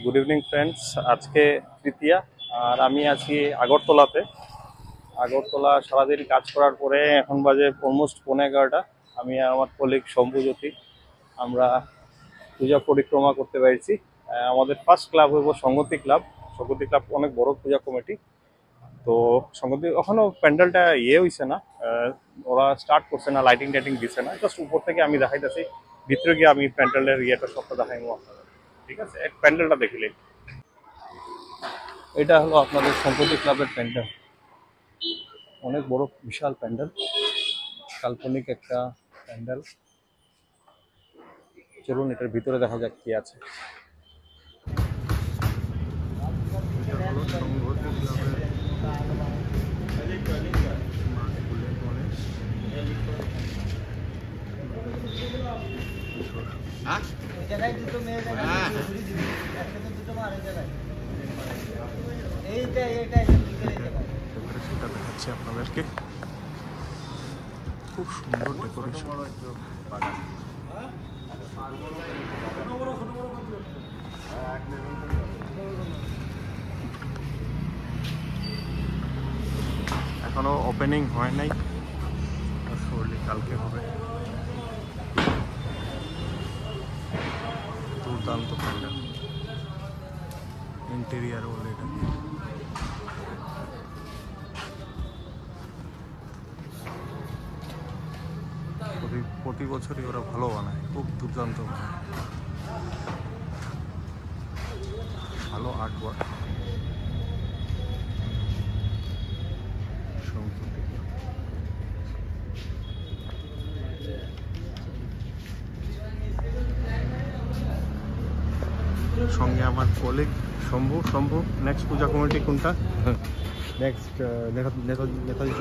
Good evening friends. আজকে তৃতীয়া আর আমি আছি আগরতলাতে। আগরতলা সারাদিন কাজ করার পরে এখন বাজে অলমোস্ট 11:30। আমি আর আমার কলিগ শম্ভুজ্যোতি আমরা পূজা পরিক্রমা করতে পেরেছি। আমাদের ফার্স্ট ক্লাব হইব সংগতি ক্লাব। সংগতি ক্লাব অনেক বড় পূজা কমিটি। তো সংগতি এখনো প্যান্ডেলটা হইছে না, ওরা স্টার্ট করছে না, লাইটিং টাইটিং দিছে না, জাস্ট উপর থেকে আমি দেখাইতেছি। ভিতরে গিয়ে আমি প্যান্ডেলের সবটা দেখাইবো আপনাদের। ঠিক আছে, এক প্যান্ডেলটা দেখিলে। এটা হলো আপনাদের সম্প্রতি ক্লাবের প্যান্ডেল। অনেক বড় বিশাল প্যান্ডেল, কাল্পনিক একটা প্যান্ডেল। চলুন এটার ভিতরে দেখা যাক কি আছে। দেখাচ্ছি আপনাদেরকে, খুব সুন্দর ডেকোরেশন। এখনো ওপেনিং হয় নাই, কালকে হবে। দুর্দান্ত প্যান্ডেল, ইন্টেরিয়ার বলে এটা। প্রতি বছরই ওরা ভালো বানায়, খুব দুর্দান্ত বানায়, ভালো আর্ট ওয়ার্ক। সঙ্গে আমার কলিগ শম্ভু। নেক্সট পূজা কমিটি কোনটা? নেক্সট নেতাজি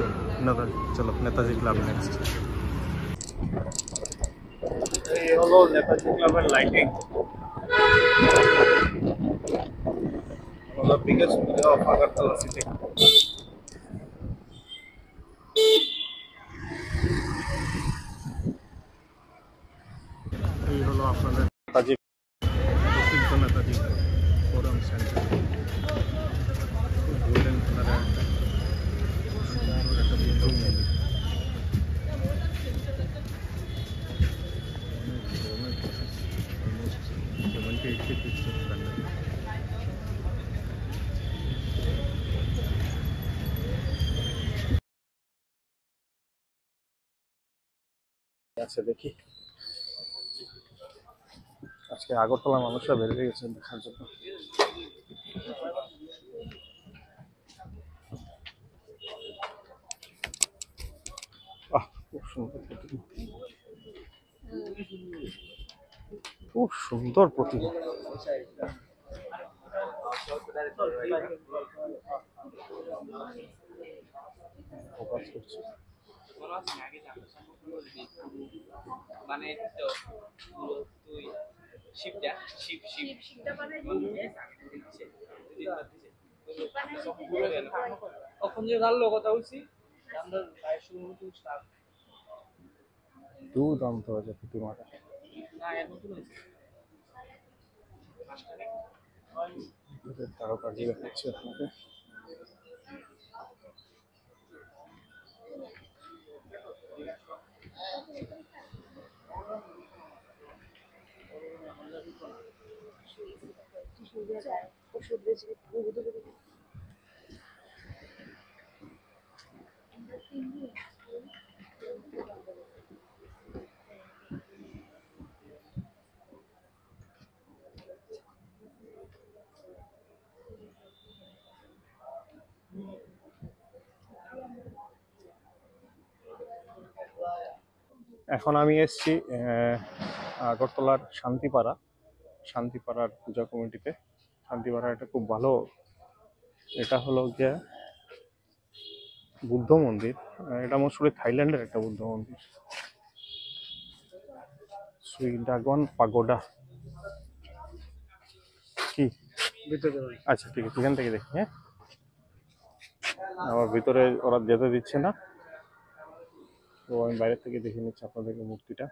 চলো নেতাজি ক্লাব নেক্সট। এই হলো নেতাজি ক্লাবের lighting. the biggest picture of Agartala city. এই হলো আপনাদের নেতাজি, প্রসিদ্ধ নেতাজি ফোরাম সেন্টার। গোল্ডেন কালারের সুন্দর একটা বুদ্ধ মন্দির। আচ্ছা দেখি, আজকে আগরতলা মানুষরা বেরিয়ে গেছেন দেখার জন্য। খুব সুন্দর প্রতিমা, খুব সুন্দর প্রতিমা। ফোকাস করছে। মানে তো তুই শিবটা শিবটা বানাই দিচ্ছে তখন যে ভালো কথা বলছি আমরা প্রায় শুরু স্টার্ট দুর্দান্ত হয়েছে প্রতিমাটা। না এখন কি হয়েছে তারকার্য দেখাচ্ছি আপনাকে। এখন আমি এসছি আগরতলার শান্তিপাড়ার পূজা কমিটিতে। শান্তিপাড়া এটা খুব ভালো, এটা হলো গিয়া বুদ্ধ মন্দির। এটা মনে থাইল্যান্ডের একটা বুদ্ধ মন্দির, শ্রী ড্রাগন পাগোডা। কি আচ্ছা ঠিক আছে, এখান থেকে দেখি। হ্যাঁ, আমার ভিতরে ওরা যেতে দিচ্ছে না, তো আমি বাইরে থেকে দেখে নিচ্ছি আপনাদেরকে মূর্তিটা।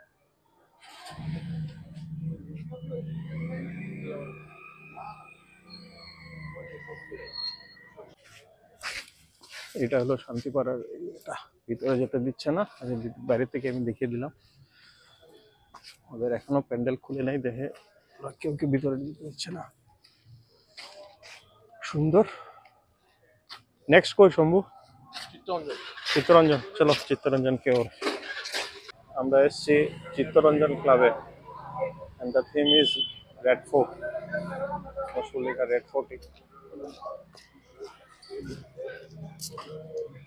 এটা হলো শান্তিপাড়ার এটা, ভিতরে যেতে দিচ্ছে না, বাইরে থেকে আমি দেখিয়ে দিলাম। ওদের এখনো প্যান্ডেল খুলে নাই, দেখে ওরা কেউ কেউ ভিতরে যেতে দিচ্ছে না। সুন্দর। নেক্সট কই শম্ভু? চিত্তরঞ্জন, চলো চিত্তরঞ্জন কে ওর। আমরা এসেছি চিত্তরঞ্জন ক্লাবে, and the theme is red fort, মসুলিকা রেড ফোর্ট।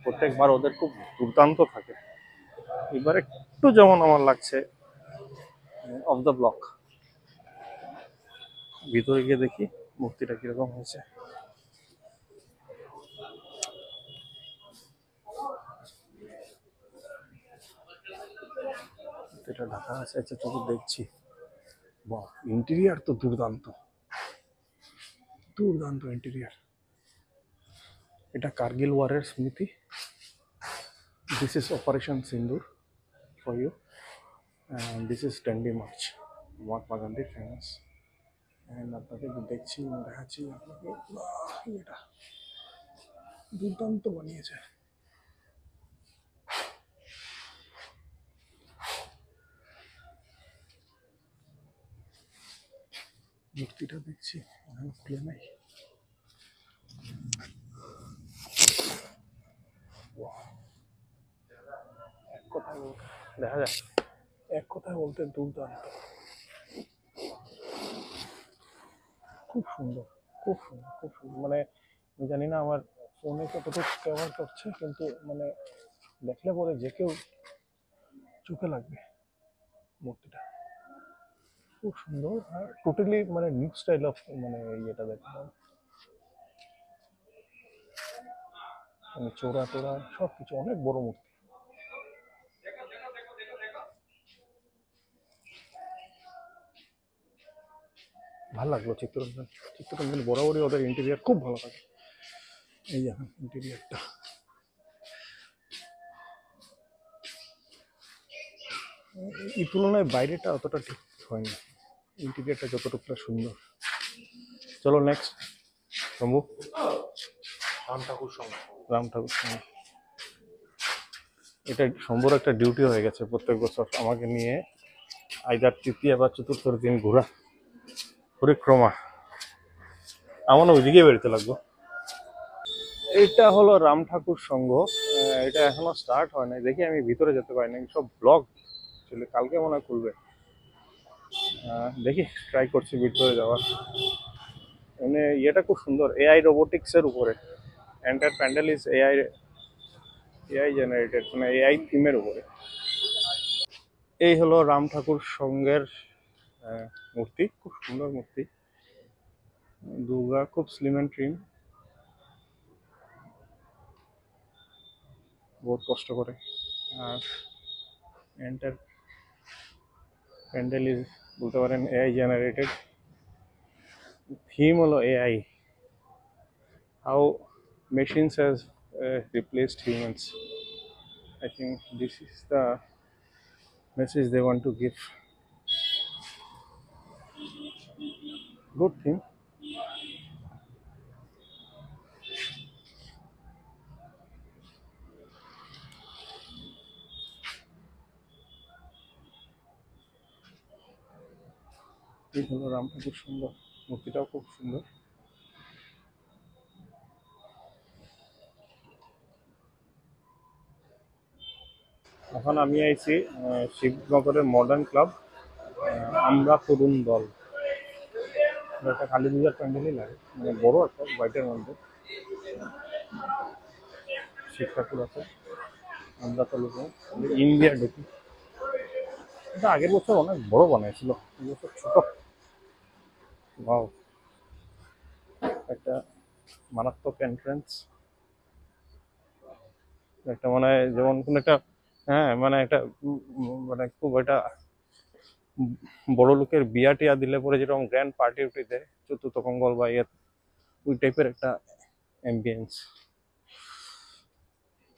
প্রত্যেকবার ওদের খুব দুর্দান্ত থাকে, এবার একটু যেমন আমার লাগছে অফ দ্য ব্লক। ভিতরে গিয়ে দেখি মূর্তিটা কিরকম হয়েছে। এটা ঢাকা আছে, আচ্ছা চোখ দেখছি। বাহ, ইন্টেরিয়ার তো দুর্দান্ত, দুর্দান্ত ইন্টেরিয়ার। এটা কার্গিল ওয়ারের স্মৃতি। This is operation Sindoor for you, and this is Dandi March, Mahatma Gandhi famous. And আপনাকে দেখছি, দেখাচ্ছি আপনাকে। এটা দুর্দান্ত বানিয়েছে। মূর্তিটা দেখছি, এখন খুলে নাই। এক কথায় বলতে দেখা যায়, এক কথায় বলতে দুর্দান্ত, খুব সুন্দর, খুব সুন্দর, খুব সুন্দর। মানে আমি জানি না আমার ফোনে কতটুকু কভার করছে, কিন্তু মানে দেখলে পরে যে কেউ চোখে লাগবে মূর্তিটা। খুব সুন্দর, আর টোটালি মানে নিউ স্টাইল অফ মানে ইয়েটা দেখতে, মানে চোরা টোরা সব কিছু, অনেক বড় মূর্তি। ভালো লাগলো চিত্তরঞ্জন। চিত্তরঞ্জন বরাবরই ওদের ইন্টেরিয়ার খুব ভালো থাকে। এই দেখেন ইন্টেরিয়ারটা, এই তুলনায় বাইরেটা অতটা ঠিক হয়নি, ইন্টেরিয়ারটা যতটুকুটা সুন্দর। চলো নেক্সট শম্ভু। রাম ঠাকুর সঙ্গ, রাম ঠাকুর সঙ্গ। এটা শম্ভুর একটা ডিউটি হয়ে গেছে প্রত্যেক বছর আমাকে নিয়ে আইদার তৃতীয় বা চতুর্থ দিন ঘোরা পরিক্রমা। আমার ওইদিকে বেরোতে লাগবো। এটা হলো রাম ঠাকুর সংঘ, এটা এখনো স্টার্ট হয় নাই, দেখি আমি ভিতরে যেতে পারি না, সব ব্লগ চলে, কালকে মনে হয় খুলবে। দেখি ট্রাই করছি ভিতরে যাওয়ার। মানে ইয়েটা খুব সুন্দর, এআই রোবোটিক্স এর উপরে, enter pandal is AI, AI generated, মানে এআই থিমের উপরে। এই হলো রাম ঠাকুর সংঘের মূর্তি, খুব সুন্দর মূর্তি। দুর্গা খুব স্লিম এন্ড ট্রিম, বহুত কষ্ট করে। আর এন্টার প্যান্ডেল ইজ বলতে পারেন এআই জেনারেটেড। থিম হলো AI, how machines has replaced humans. I think this is the message they want to give. Good thing. এই হলো রামটা, খুব সুন্দর, মূর্তিটাও খুব সুন্দর। এখন আমি আইছি শিবনগরের মডার্ন ক্লাব, আমরা তরুণ দল। একটা কালী পূজার প্যান্ডেলই লাগে, মানে বড় একটা হোয়াইটের মধ্যে শিব ঠাকুর আছে। আমরা তরুণ ইন্ডিয়া ঢুকি। এটা আগের বছর অনেক বড় বানিয়েছিল, এই বছর ছোট। ওয়াও, একটা মারাত্মক এন্ট্রান্স, একটা মানে যেমন কোন একটা, হ্যাঁ মানে একটা মানে খুব একটা বড় লোকের বিয়া টিয়া দিলে পরে যেরকম গ্র্যান্ড পার্টি উঠে দেয় চতুর্থ মঙ্গল বা ইয়ে, ওই টাইপের একটা অ্যাম্বিয়েন্স,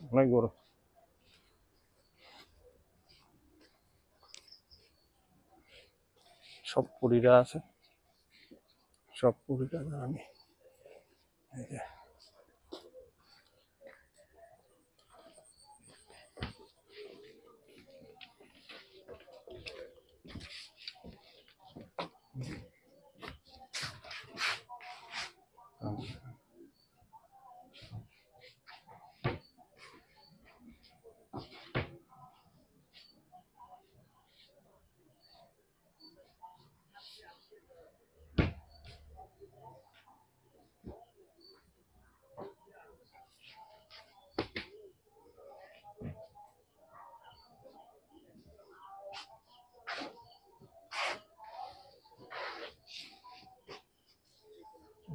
অনেক বড়। সব পুরীরা আছে, সব পুরীরা আমি এই যে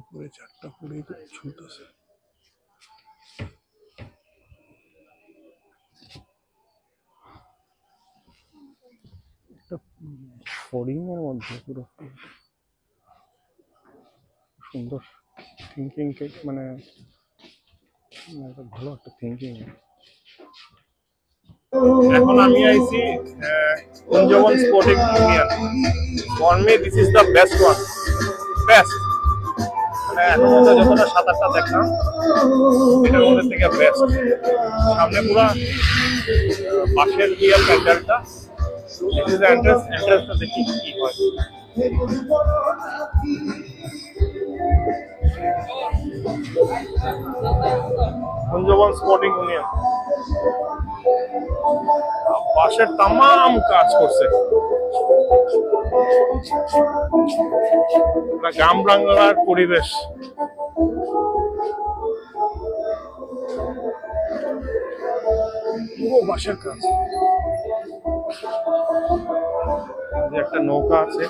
উপরে 4টা পুরি ঝুলতেছে। একটা ফড়িংয়ের মধ্যে পুরো সুন্দর থিঙ্কিং, মানে ভালো একটা থিঙ্কিং। এখন আমি আইছি Kunjaban sporting union. For me this is the best one, best. মানে এখন মধ্যে যতটা 7-8টা দেখলাম এটার মধ্যে থেকে বেস্ট। সামনে পুরা বাঁশের দিয়ে প্যান্ডেলটা, দিস ইজ এন্ট্রান্সটা দেখি কি হয়। কুঞ্জবন স্পোর্টিং ইউনিয়ন বাঁশের তামাম কাজ করছে। গ্রাম বাংলার পরিবেশ। পুরো বাঁশের কাজ। একটা নৌকা আছে,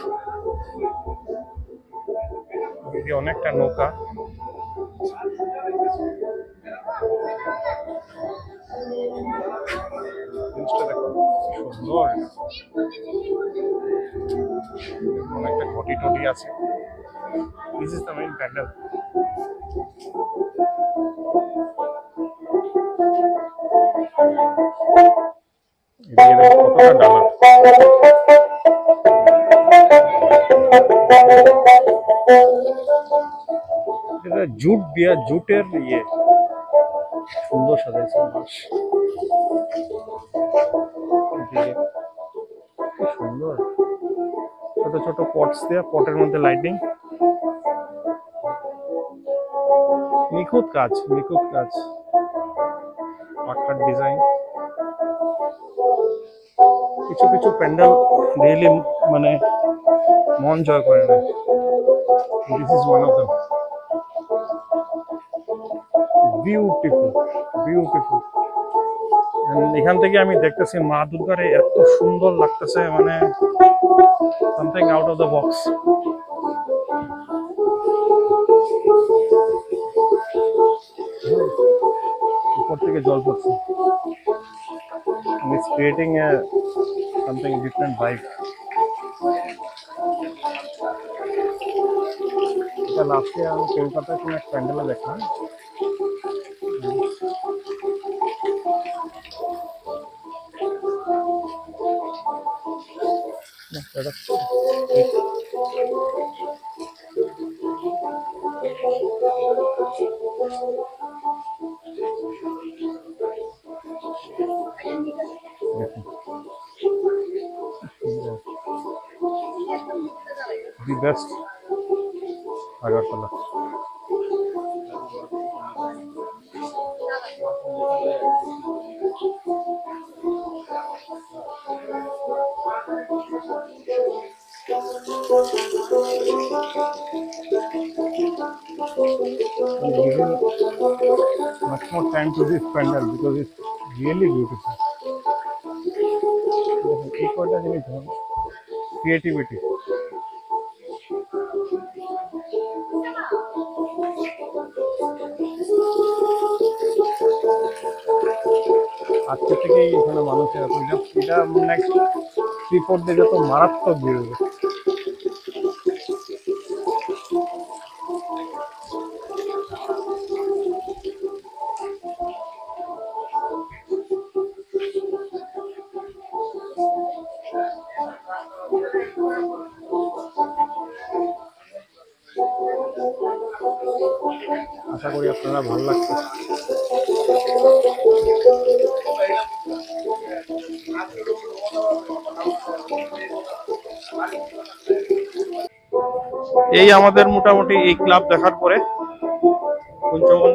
অনেকটা নৌকা। সুন্দর, অনেকটা ঘটি টটি আছে। This is the main pandal. কতটা ডালা, এটা জুট দিয়া, জুটের ইয়ে সুন্দর সাজাইছে বাঁশ। সুন্দর ছোট ছোট পটস দেয়া, পটের মধ্যে লাইটিং। নিখুঁত কাজ, নিখুঁত কাজ, পাক্কার ডিজাইন। কিছু কিছু প্যান্ডেল রিয়েলি মানে মন জয় করে না। This is one of the beautiful, beautiful. এখান থেকে আমি দেখতেছি মা দুর্গার এত সুন্দর লাগতেছে, মানে something out of the box. উপর থেকে জল পড়ছে, it's creating a something different vibe. এটা লাস্টে আমি কলকাতায় কোনো এক প্যান্ডেলে দেখলাম। The best Agartala. I'm giving much more time to this pandal because it's really beautiful. Creativity. আজকে থেকেই এখানে মানুষের এটা নেক্সট 3-4 ডে যত মারাত্মক ভিড় হবে। আশা করি আপনারা ভালো লাগছে। এই আমাদের মোটামুটি এই ক্লাব দেখার পরে, কুঞ্চবন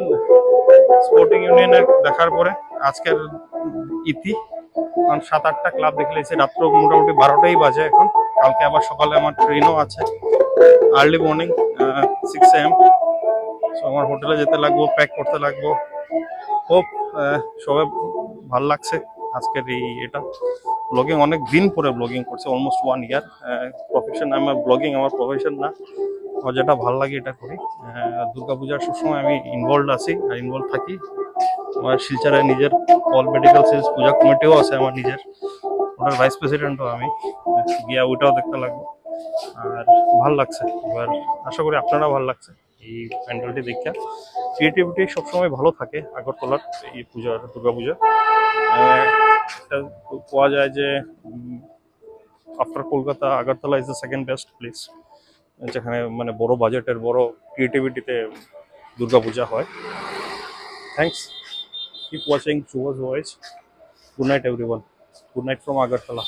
স্পোর্টিং ইউনিয়নের দেখার পরে আজকের ইতি, কারণ 7-8টা ক্লাব দেখে লেগেছে, রাত্র মোটামুটি 12টাই বাজে এখন। কালকে আবার সকালে আমার ট্রেনও আছে, আর্লি মর্নিং 6 AM। সো আমার হোটেলে যেতে লাগবো, প্যাক করতে লাগবো। হোপ সবাই ভাল লাগছে আজকের এই এটা ব্লগিং। অনেক দিন পরে ব্লগিং করছে, অলমোস্ট 1 ইয়ার। প্রফেশন আমার ব্লগিং, আমার প্রফেশন না, আমার যেটা ভাল লাগে এটা করি। দুর্গাপূজার সবসময় আমি ইনভলভ আছি আর ইনভলভ থাকি। আমার শিলচরে নিজের অল মেডিকেল সেলস পূজা কমিটিও আছে আমার নিজের, ওটার ভাইস প্রেসিডেন্টও আমি। গিয়া ওইটাও দেখতে লাগবো। আর ভাল লাগছে এবার, আশা করি আপনারা ভাল লাগছে এই প্যান্ডেলটি দেখা। ক্রিয়েটিভিটি সবসময় ভালো থাকে আগরতলার এই পূজার, দুর্গাপূজা। এটা পাওয়া যায় যে after Kolkata, Agartala is the second best place, যেখানে মানে বড় বাজেটের, বড় ক্রিয়েটিভিটিতে দুর্গাপূজা হয়। Thanks, keep watching Shubha's Voice. Good night everyone. Good night from Agartala.